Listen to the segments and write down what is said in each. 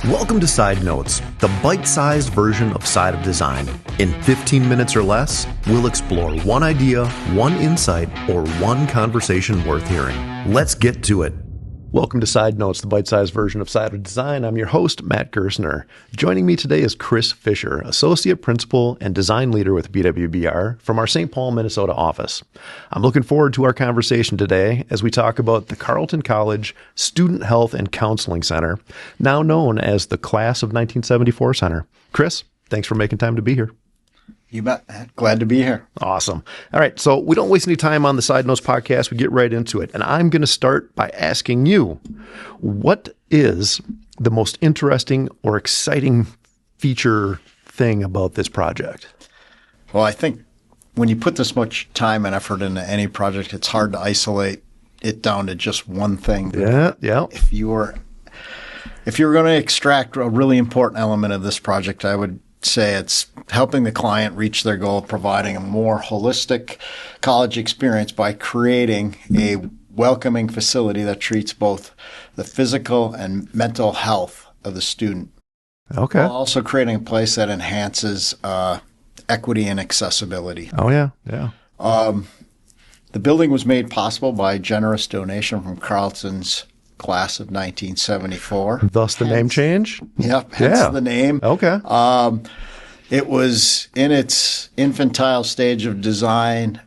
Welcome to Side Notes, the bite-sized version of Side of Design. In 15 minutes or less, we'll explore one idea, one insight, or one conversation worth hearing. Let's get to it. Welcome to Side Notes, the bite-sized version of Side of Design. I'm your host, Matt Gerstner. Joining me today is Chris Fisher, Associate Principal and Design Leader with BWBR from our St. Paul, Minnesota office. I'm looking forward to our conversation today as we talk about the Carleton College Student Health and Counseling Center, now known as the Class of 1974 Center. Chris, thanks for making time to be here. You bet, Matt. Glad to be here. Awesome. All right. So we don't waste any time on the Side Notes podcast. We get right into it. And I'm going to start by asking you, what is the most interesting or exciting feature thing about this project? Well, I think when you put this much time and effort into any project, it's hard to isolate it down to just one thing. Yeah. If you were going to extract a really important element of this project, I would say it's helping the client reach their goal of providing a more holistic college experience by creating a welcoming facility that treats both the physical and mental health of the student. Okay. While also creating a place that enhances equity and accessibility. Oh, yeah. The building was made possible by a generous donation from Carleton's Class of 1974. Thus the name change? Yep, hence the name. Okay. It was in its infantile stage of design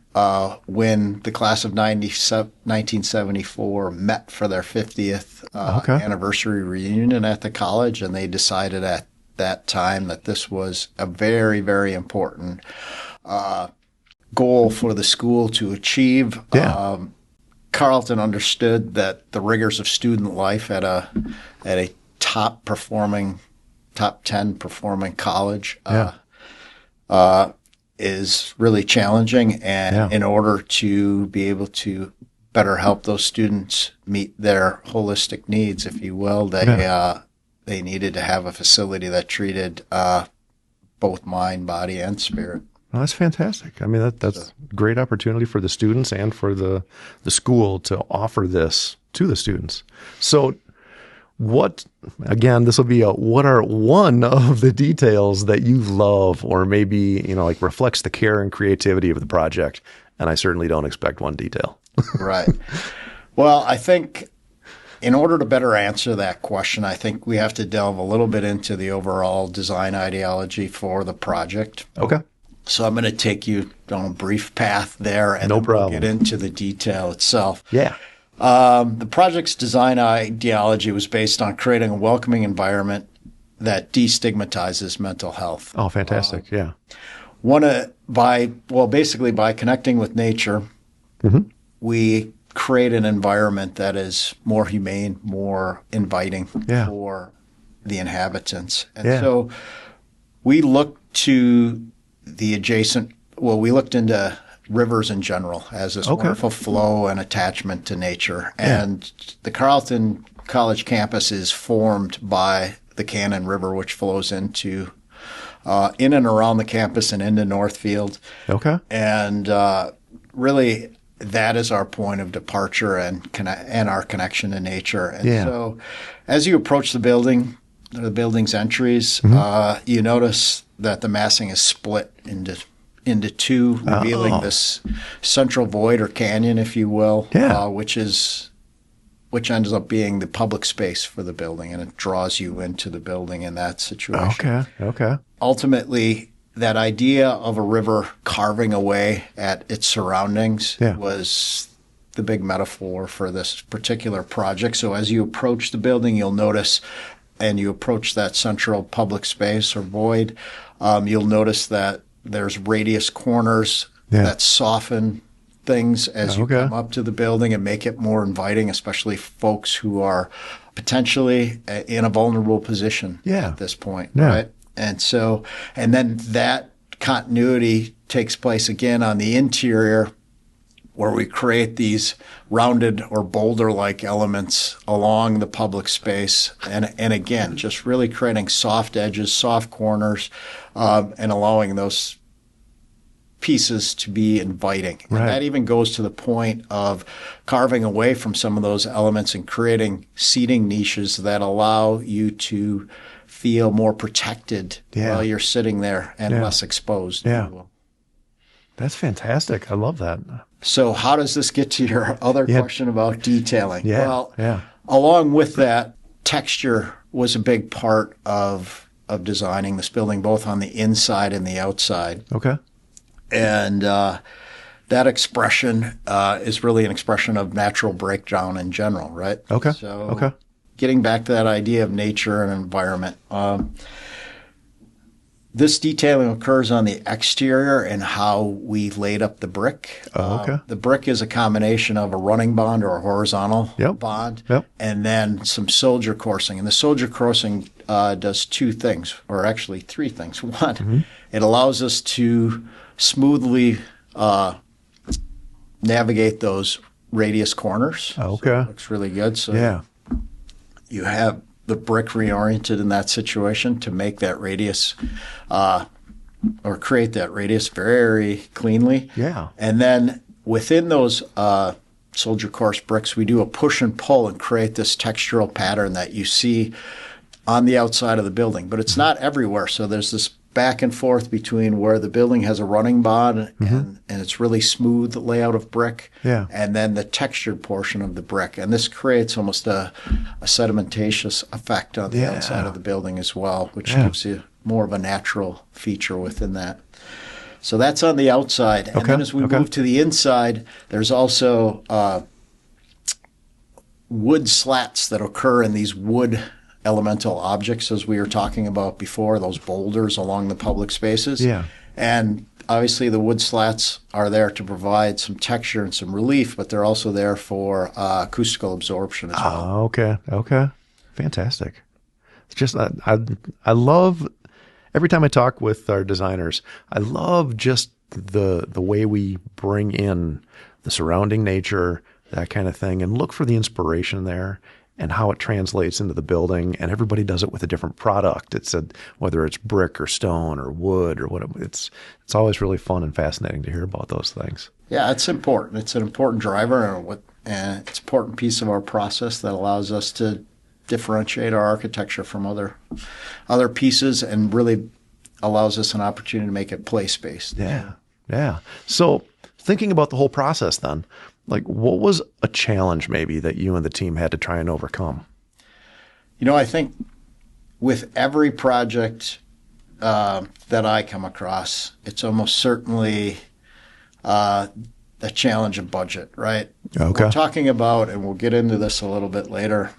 when the Class of 1974 met for their 50th anniversary reunion at the college, and they decided at that time that this was a very, very important goal for the school to achieve. Yeah. Carleton understood that the rigors of student life at a top 10 performing college is really challenging, and in order to be able to better help those students meet their holistic needs, if you will, they needed to have a facility that treated both mind, body, and spirit. Well, that's fantastic. I mean, that's a great opportunity for the students and for the school to offer this to the students. So what will be what are one of the details that you love or maybe, like reflects the care and creativity of the project? And I certainly don't expect one detail. Right. Well, I think in order to better answer that question, I think we have to delve a little bit into the overall design ideology for the project. Okay. So I'm going to take you down a brief path there, and then we'll get into the detail itself. Yeah. The project's design ideology was based on creating a welcoming environment that destigmatizes mental health. Oh, fantastic. Yeah. By connecting with nature, we create an environment that is more humane, more inviting for the inhabitants. And so we looked into rivers in general as this wonderful flow and attachment to nature. And the Carleton College campus is formed by the Cannon River, which flows into in and around the campus and into Northfield. Okay. And really, that is our point of departure and our connection to nature. And so as you approach the building's entries, you notice that the massing is split into two, revealing this central void or canyon, if you will, which ends up being the public space for the building, and it draws you into the building in that situation. Okay. Ultimately, that idea of a river carving away at its surroundings was the big metaphor for this particular project. So as you approach the building, you'll notice, and you approach that central public space or void, you'll notice that there's radius corners that soften things as you come up to the building and make it more inviting, especially folks who are potentially in a vulnerable position at this point, right? And then that continuity takes place again on the interior, where we create these rounded or boulder-like elements along the public space. And again, just really creating soft edges, soft corners, and allowing those pieces to be inviting. And Right. that even goes to the point of carving away from some of those elements and creating seating niches that allow you to feel more protected while you're sitting there and less exposed. Yeah. That's fantastic. I love that. So how does this get to your other question about detailing? Yeah. Well, along with that, texture was a big part of designing this building, both on the inside and the outside. Okay. And that expression is really an expression of natural breakdown in general, right? Okay. So getting back to that idea of nature and environment, this detailing occurs on the exterior and how we laid up the brick. The brick is a combination of a running bond or a horizontal bond, and then some soldier coursing. And the soldier coursing does two things, or actually three things. One, it allows us to smoothly navigate those radius corners. Okay. So it looks really good. So you have the brick reoriented in that situation to make that radius or create that radius very cleanly. Yeah. And then within those soldier course bricks, we do a push and pull and create this textural pattern that you see on the outside of the building. But it's not everywhere. So there's this back and forth between where the building has a running bond and it's really smooth layout of brick, and then the textured portion of the brick. And this creates almost a sedimentatious effect on the outside of the building as well, which gives you more of a natural feature within that. So that's on the outside. And then as we move to the inside, there's also wood slats that occur in these wood elemental objects, as we were talking about before, those boulders along the public spaces. Yeah. And obviously the wood slats are there to provide some texture and some relief, but they're also there for acoustical absorption as well. Okay. Fantastic. It's just, I love, every time I talk with our designers, I love just the way we bring in the surrounding nature, that kind of thing, and look for the inspiration there and how it translates into the building. And everybody does it with a different product. It's whether it's brick or stone or wood or whatever. It's always really fun and fascinating to hear about those things. Yeah, it's important. It's an important driver and it's an important piece of our process that allows us to differentiate our architecture from other pieces and really allows us an opportunity to make it place-based. Yeah. So thinking about the whole process then, like what was a challenge maybe that you and the team had to try and overcome? I think with every project that I come across, it's almost certainly a challenge of budget, right? Okay. We're talking about, and we'll get into this a little bit later,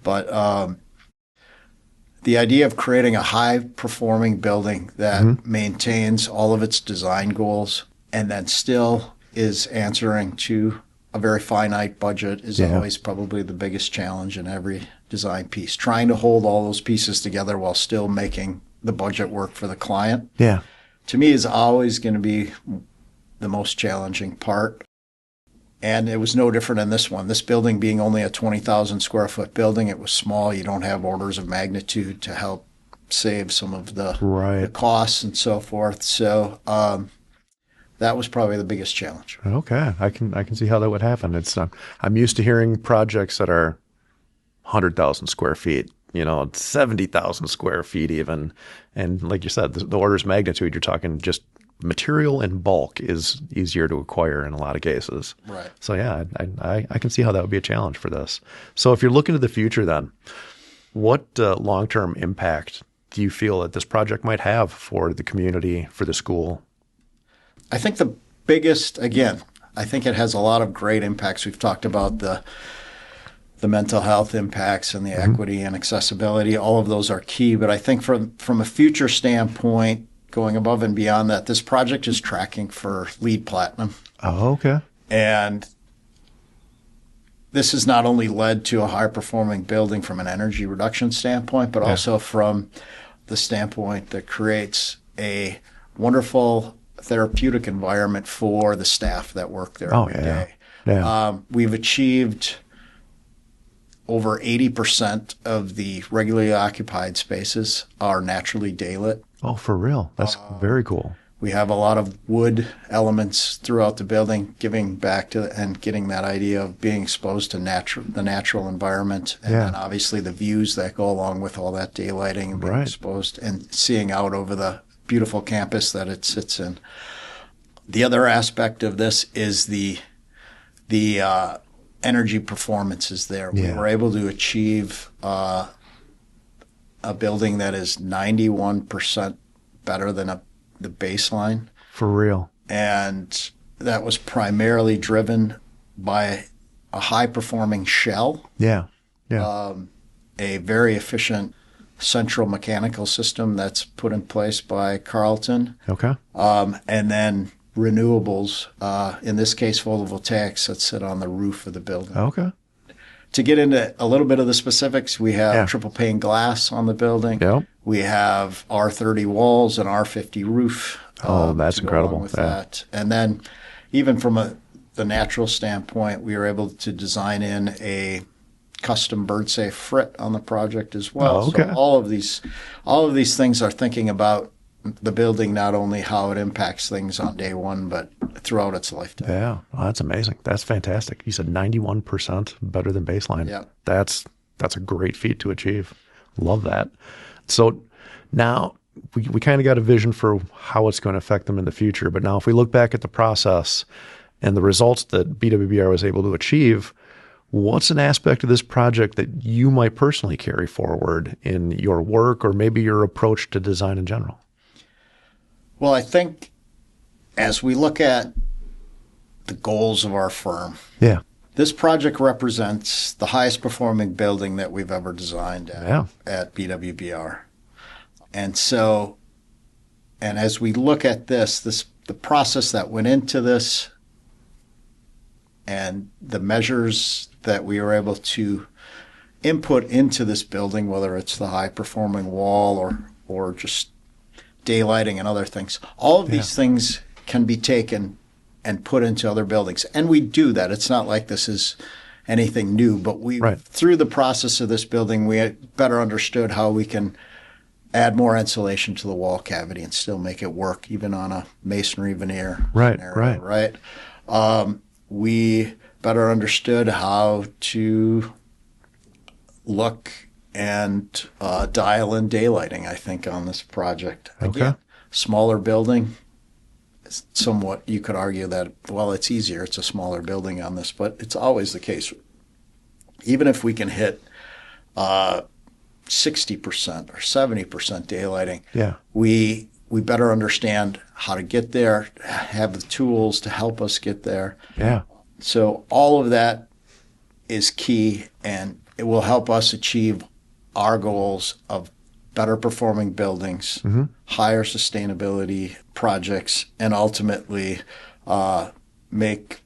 but the idea of creating a high-performing building that maintains all of its design goals and then still is answering to a very finite budget is always probably the biggest challenge in every design piece. Trying to hold all those pieces together while still making the budget work for the client, to me, is always going to be the most challenging part. And it was no different in this one. This building being only a 20,000 square foot building, it was small. You don't have orders of magnitude to help save some of the costs and so forth. So that was probably the biggest challenge. Okay, I can see how that would happen. It's I'm used to hearing projects that are 100,000 square feet, 70,000 square feet even, and like you said, the order's magnitude. You're talking just material in bulk is easier to acquire in a lot of cases. Right. So yeah, I can see how that would be a challenge for this. So if you're looking to the future, then what long-term impact do you feel that this project might have for the community, for the school? I think the biggest, again, I think it has a lot of great impacts. We've talked about the mental health impacts and the equity and accessibility. All of those are key. But I think from a future standpoint, going above and beyond that, this project is tracking for LEED Platinum. Oh, okay. And this has not only led to a high-performing building from an energy reduction standpoint, but also from the standpoint that creates a wonderful therapeutic environment for the staff that work there every day. Yeah. We've achieved over 80% of the regularly occupied spaces are naturally daylit. Oh, for real? That's very cool. We have a lot of wood elements throughout the building, giving back to and getting that idea of being exposed to the natural environment, and then obviously the views that go along with all that daylighting and being exposed and seeing out over the beautiful campus that it sits in. The other aspect of this is the energy performances there. We were able to achieve a building that is 91% better than the baseline. For real. And that was primarily driven by a high-performing shell. Yeah. A very efficient central mechanical system that's put in place by Carlton. Okay. And then renewables, in this case photovoltaics, that sit on the roof of the building. Okay. To get into a little bit of the specifics, we have triple pane glass on the building. Yep. We have R30 walls and R50 roof. Oh, that's incredible. With that. And then even from the natural standpoint, we were able to design in a custom bird-safe frit on the project as well. Oh, okay. So all of these things are thinking about the building, not only how it impacts things on day one, but throughout its lifetime. Yeah, well, that's amazing. That's fantastic. You said 91% better than baseline. Yeah. That's a great feat to achieve. Love that. So now we kind of got a vision for how it's going to affect them in the future. But now if we look back at the process and the results that BWBR was able to achieve, what's an aspect of this project that you might personally carry forward in your work or maybe your approach to design in general? Well, I think as we look at the goals of our firm, this project represents the highest performing building that we've ever designed at BWBR. And so, and as we look at the process that went into this and the measures that we were able to input into this building, whether it's the high performing wall or just daylighting and other things, all of these things can be taken and put into other buildings. And we do that. It's not like this is anything new, but through the process of this building, we had better understood how we can add more insulation to the wall cavity and still make it work, even on a masonry veneer scenario, right? We better understood how to look and dial in daylighting, I think, on this project. Okay. Again, smaller building, somewhat you could argue that, well, it's easier. It's a smaller building on this, but it's always the case. Even if we can hit 60% or 70% daylighting, we better understand how to get there, have the tools to help us get there. Yeah. So all of that is key, and it will help us achieve our goals of better performing buildings, higher sustainability projects, and ultimately make,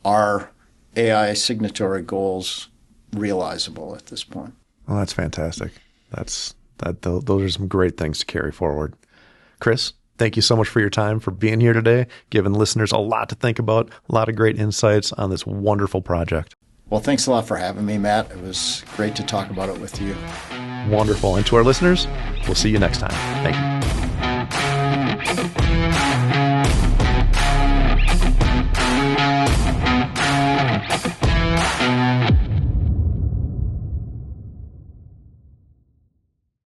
our AI signatory goals realizable at this point. Well, that's fantastic. Those are some great things to carry forward. Chris, thank you so much for your time, for being here today, giving listeners a lot to think about, a lot of great insights on this wonderful project. Well, thanks a lot for having me, Matt. It was great to talk about it with you. Wonderful. And to our listeners, we'll see you next time. Thank you.